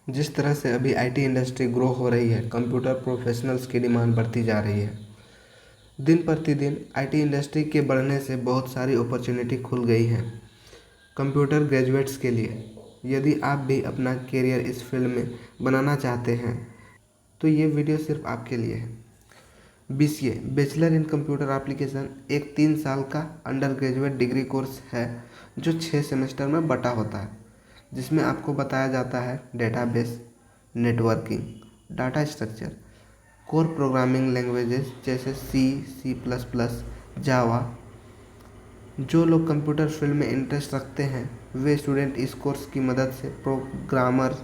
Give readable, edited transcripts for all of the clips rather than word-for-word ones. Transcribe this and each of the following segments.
जिस तरह से अभी आईटी इंडस्ट्री ग्रो हो रही है, कंप्यूटर प्रोफेशनल्स की डिमांड बढ़ती जा रही है। दिन प्रतिदिन आईटी इंडस्ट्री के बढ़ने से बहुत सारी अपॉर्चुनिटी खुल गई हैं कंप्यूटर ग्रेजुएट्स के लिए। यदि आप भी अपना करियर इस फील्ड में बनाना चाहते हैं तो ये वीडियो सिर्फ आपके लिए है। BCA bachelor in computer application एक 3 साल का अंडर ग्रेजुएट डिग्री कोर्स है जो 6 सेमेस्टर में बटा होता है, जिसमें आपको बताया जाता है database, networking, data structure, core programming languages जैसे सी प्लस प्लस, जावा। जो लोग कंप्यूटर फील्ड में इंटरेस्ट रखते हैं वे स्टूडेंट इस कोर्स की मदद से प्रोग्रामर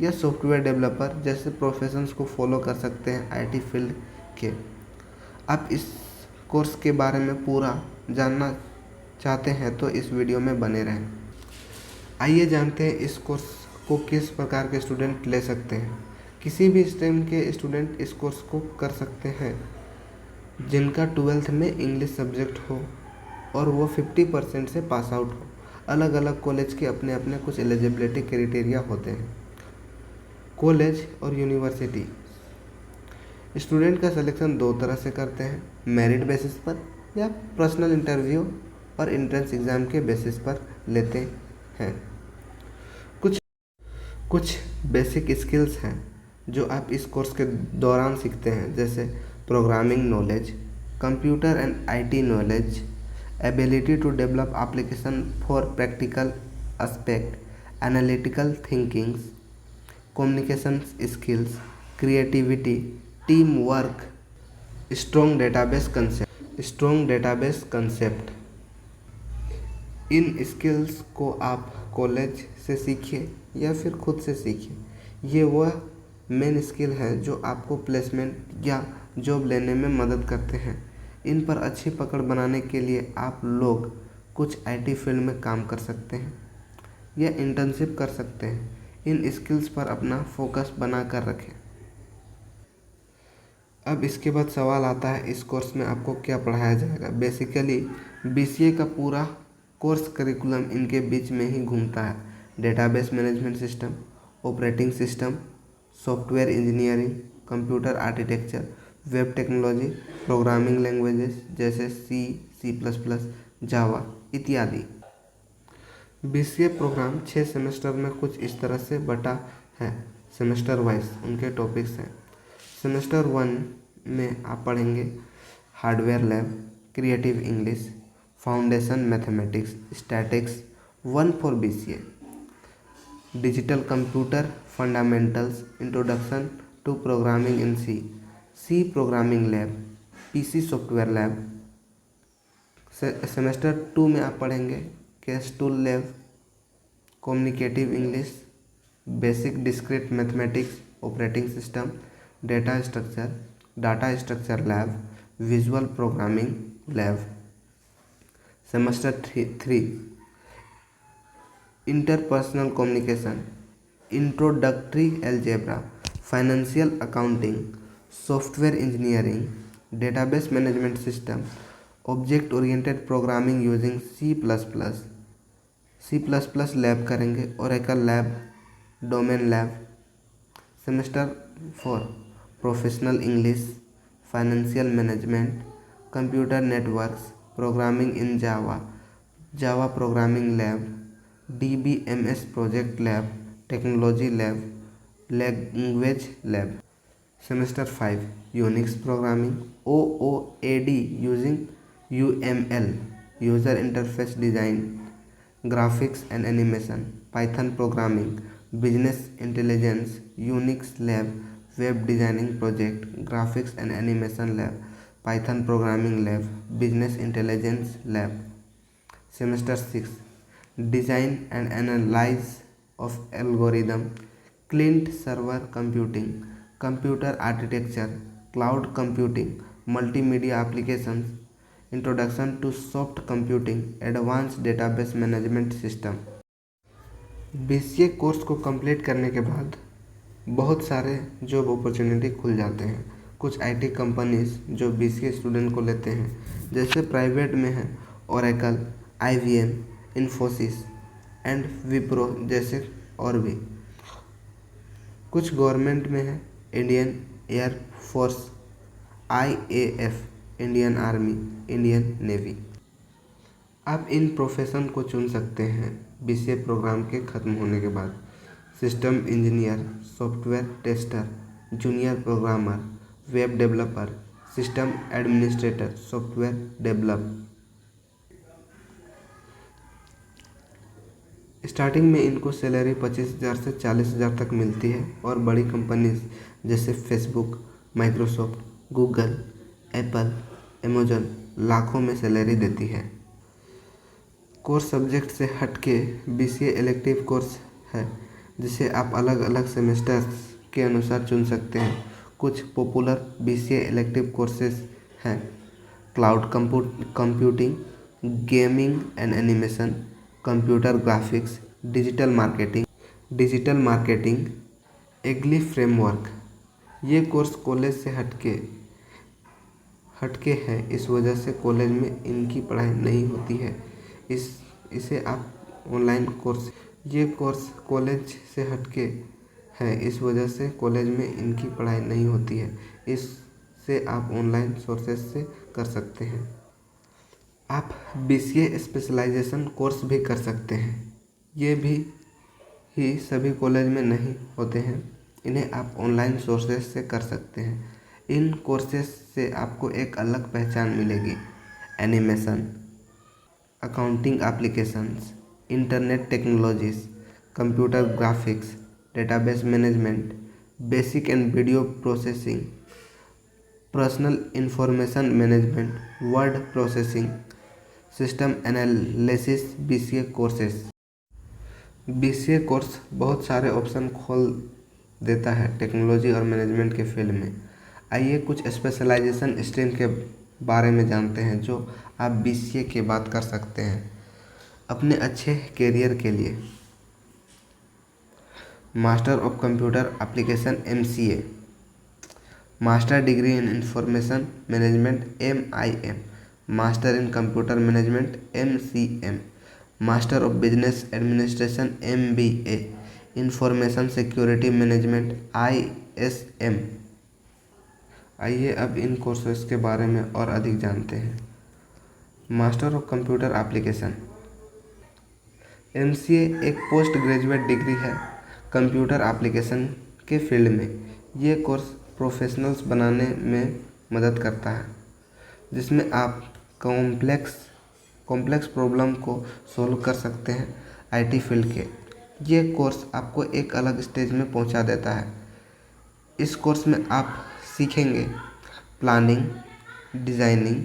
या सॉफ्टवेयर डेवलपर जैसे प्रोफेशंस को फॉलो कर सकते हैं आईटी फील्ड के। आप इस कोर्स के बारे में पूरा जानना चाहते हैं तो इस वीडियो में बने रहें। आइए जानते हैं इस कोर्स को किस प्रकार के स्टूडेंट ले सकते हैं। किसी भी स्ट्रीम के स्टूडेंट इस कोर्स को कर सकते हैं जिनका 12th में इंग्लिश सब्जेक्ट हो और वो 50% से पास आउट हो। अलग अलग कॉलेज के अपने अपने कुछ एलिजिबिलिटी क्राइटेरिया होते हैं। कॉलेज और यूनिवर्सिटी स्टूडेंट का सिलेक्शन दो तरह से करते हैं, मेरिट बेसिस पर या पर्सनल इंटरव्यू और एंट्रेंस एग्ज़ाम के बेसिस पर लेते हैं। कुछ कुछ बेसिक स्किल्स हैं जो आप इस कोर्स के दौरान सीखते हैं, जैसे programming knowledge, computer and IT knowledge, ability to develop application for practical aspect, analytical thinkings, communication skills, creativity, team work, strong database concept. इन स्किल्स को आप कॉलेज से सीखिए या फिर खुद से सीखिए। ये वह मेन स्किल है जो आपको प्लेसमेंट या जॉब लेने में मदद करते हैं। इन पर अच्छी पकड़ बनाने के लिए आप लोग कुछ आईटी फील्ड में काम कर सकते हैं या इंटर्नशिप कर सकते हैं। इन स्किल्स पर अपना फोकस बना कर रखें। अब इसके बाद सवाल आता है इस कोर्स में आपको क्या पढ़ाया जाएगा। बेसिकली बीसीए का पूरा कोर्स करिकुलम इनके बीच में ही घूमता है। Database management system, operating system, software engineering, computer architecture, web technology, programming languages जैसे सी प्लस प्लस, जावा इत्यादि। बीसीए प्रोग्राम 6 सेमेस्टर में कुछ इस तरह से बटा है। सेमेस्टर वाइज उनके टॉपिक्स हैं। सेमेस्टर 1 में आप पढ़ेंगे hardware lab, creative English, foundation mathematics, statics 1 for BCA, digital computer fundamentals, introduction to programming in C programming lab, PC software lab. Semester 2 में आप पढ़ेंगे case tool lab, communicative English, basic discrete mathematics, operating system, data structure lab, visual programming lab. Semester 3 interpersonal communication, introductory algebra, financial accounting, software engineering, database management system, object oriented programming using C plus plus lab करेंगे, Oracle lab, domain lab. Semester 4 professional English, financial management, computer networks, programming in Java programming lab, DBMS project lab, technology lab, language lab. Semester 5 Unix programming, OOAD using UML, user interface design, graphics and animation, Python programming, business intelligence, Unix lab, web designing project, graphics and animation lab, Python programming lab, business intelligence lab. Semester 6 design and analyse of algorithm, client server computing, computer architecture, cloud computing, multimedia applications, introduction to soft computing, advance database management system. BCA course को complete करने के बाद बहुत सारे job opportunity खुल जाते हैं। कुछ आईटी कंपनीज जो बीसीए स्टूडेंट को लेते हैं, जैसे प्राइवेट में है Oracle, IBM, Infosys and Wipro जैसे और भी। कुछ गवर्नमेंट में है, Indian air force, IAF, Indian army, Indian navy. आप इन प्रोफेशन को चुन सकते हैं BCA प्रोग्राम के ख़त्म होने के बाद। System engineer, software tester, junior programmer, web developer, system administrator, software develop. Starting में इनको सैलरी 25,000 से 40,000 तक मिलती है और बड़ी कंपनीज जैसे Facebook, Microsoft, Google, Apple, Amazon लाखों में सैलरी देती है। कोर्स सब्जेक्ट से हटके BCA इलेक्टिव कोर्स है जिसे आप अलग अलग सेमेस्टर्स के अनुसार चुन सकते हैं। कुछ पॉपुलर BCA इलेक्टिव कोर्सेज हैं: cloud computing, gaming and animation, computer graphics, digital marketing, agile framework. ये कोर्स कॉलेज से हटके हैं, इस वजह से कॉलेज में इनकी पढ़ाई नहीं होती है। इसे आप ऑनलाइन कोर्स ये कोर्स कॉलेज से हटके हैं, इस वजह से कॉलेज में इनकी पढ़ाई नहीं होती है। इससे आप ऑनलाइन सोर्सेज से कर सकते हैं। आप BCA स्पेशलाइजेशन कोर्स भी कर सकते हैं। ये भी सभी कॉलेज में नहीं होते हैं। इन्हें आप ऑनलाइन सोर्सेज से कर सकते हैं। इन कोर्सेज से आपको एक अलग पहचान मिलेगी। Animation, accounting applications, internet technologies, computer graphics, database management, basic and video processing, personal information management, word processing, system analysis. BCA courses. BCA course बहुत सारे ऑप्शन खोल देता है टेक्नोलॉजी और मैनेजमेंट के फील्ड में। आइए कुछ स्पेशलाइजेशन स्ट्रीम के बारे में जानते हैं जो आप BCA के बाद कर सकते हैं अपने अच्छे करियर के लिए। Master of computer application MCA, master degree in information management MIM, master in computer management MCM, master of business administration MBA, information security management ISM। आइए अब इन कोर्सेज के बारे में और अधिक जानते हैं। Master of computer application MCA एक पोस्ट ग्रेजुएट डिग्री है कंप्यूटर एप्लीकेशन के फील्ड में। ये कोर्स प्रोफेशनल्स बनाने में मदद करता है जिसमें आप कॉम्प्लेक्स प्रॉब्लम को सॉल्व कर सकते हैं। IT फील्ड के ये कोर्स आपको एक अलग स्टेज में पहुंचा देता है। इस कोर्स में आप सीखेंगे planning, designing,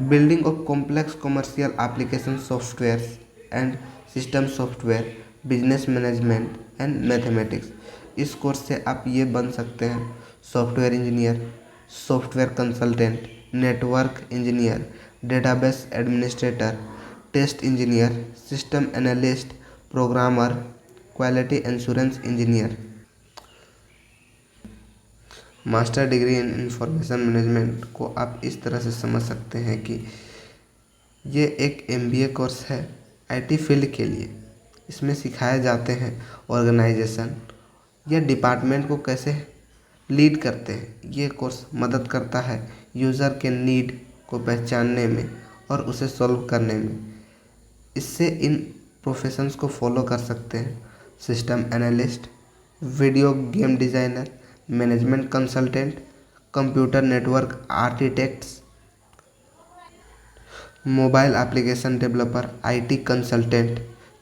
building of complex commercial application softwares and system software, business management and mathematics. इस कोर्स से आप ये बन सकते हैं software engineer, software consultant, network engineer, database administrator, test engineer, system analyst, programmer, quality assurance engineer. Master degree in information management को आप इस तरह से समझ सकते हैं कि ये एक MBA कोर्स है IT फील्ड के लिए। इसमें सिखाए जाते हैं ऑर्गेनाइजेशन या डिपार्टमेंट को कैसे लीड करते हैं। ये कोर्स मदद करता है यूज़र के नीड को पहचानने में और उसे सॉल्व करने में। इससे इन प्रोफेशंस को फॉलो कर सकते हैं system analyst, video game designer, management consultant, computer network architects, mobile application developer, IT consultant,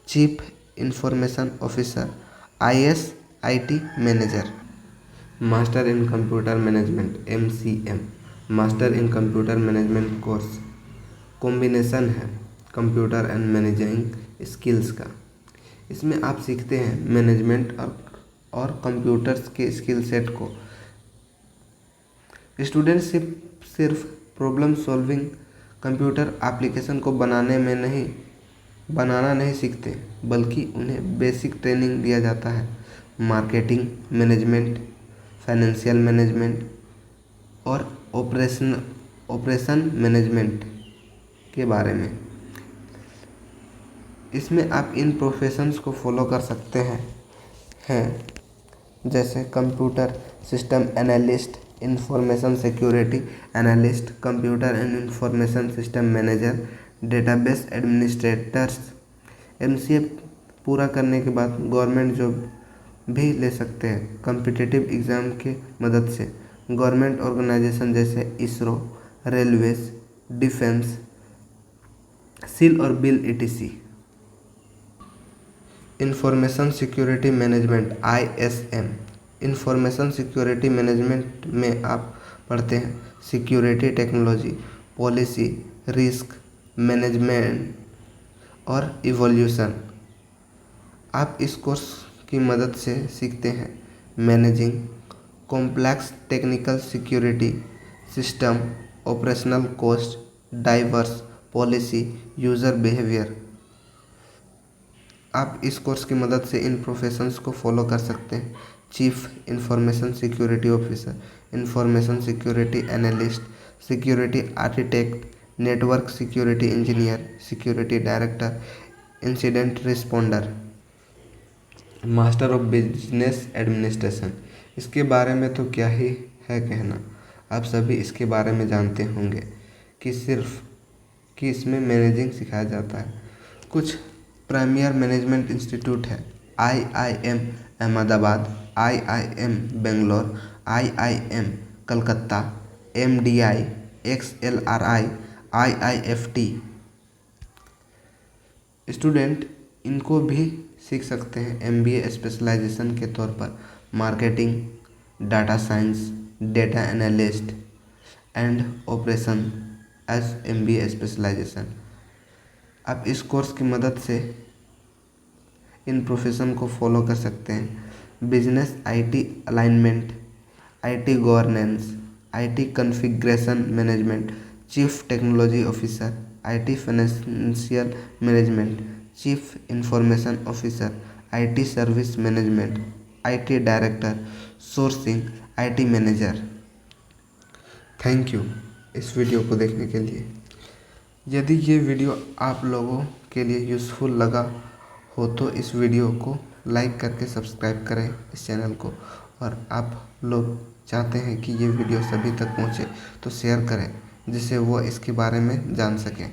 chief information officer, IT manager. Master in computer management MCM, master in computer management course combination है computer and managing skills का। इसमें आप सीखते हैं management और computers के skill set को। Student सिर्फ प्रॉब्लम सॉल्विंग कंप्यूटर एप्लीकेशन को बनाना नहीं सीखते, बल्कि उन्हें बेसिक ट्रेनिंग दिया जाता है मार्केटिंग मैनेजमेंट, फाइनेंशियल मैनेजमेंट और ऑपरेशन मैनेजमेंट के बारे में। इसमें आप इन प्रोफेशंस को फॉलो कर सकते हैं जैसे computer system analyst, information security analyst, computer and information system manager, database administrators. MCA पूरा करने के बाद गवर्नमेंट जॉब भी ले सकते हैं कम्पिटिटिव एग्ज़ाम की मदद से। गवर्नमेंट ऑर्गेनाइजेशन जैसे इसरो, रेलवेज, डिफेंस, सील और bill etc. Information security management ISM. Information security management में आप पढ़ते हैं security technology, policy, risk management और इवोल्यूशन। आप इस कोर्स की मदद से सीखते हैं managing complex technical security system, operational cost, diverse policy, user behaviour. आप इस कोर्स की मदद से इन प्रोफेशंस को फॉलो कर सकते हैं chief information security officer, information security analyst, security architect, network security engineer, security director, incident responder, master of business administration. इसके बारे में तो क्या ही है कहना, आप सभी इसके बारे में जानते होंगे कि इसमें मैनेजिंग सिखाया जाता है। कुछ प्रीमियर मैनेजमेंट इंस्टीट्यूट है IIM Ahmedabad, IIM Bangalore, IIM Calcutta, MDI, XLRI, IIFT. Student इनको भी सीख सकते हैं एमबीए स्पेशलाइजेशन के तौर पर marketing, data science, data analyst and operation as MBA specialization. आप इस कोर्स की मदद से इन प्रोफेशन को फॉलो कर सकते हैं business IT alignment, IT governance, IT configuration management, chief technology officer, IT financial management, chief information officer, IT service management, IT director, sourcing, IT manager. Thank you इस वीडियो को देखने के लिए। यदि ये वीडियो आप लोगों के लिए यूज़फुल लगा हो तो इस वीडियो को लाइक करके सब्सक्राइब करें इस चैनल को, और आप लोग चाहते हैं कि ये वीडियो सभी तक पहुँचे तो शेयर करें जिससे वो इसके बारे में जान सकें।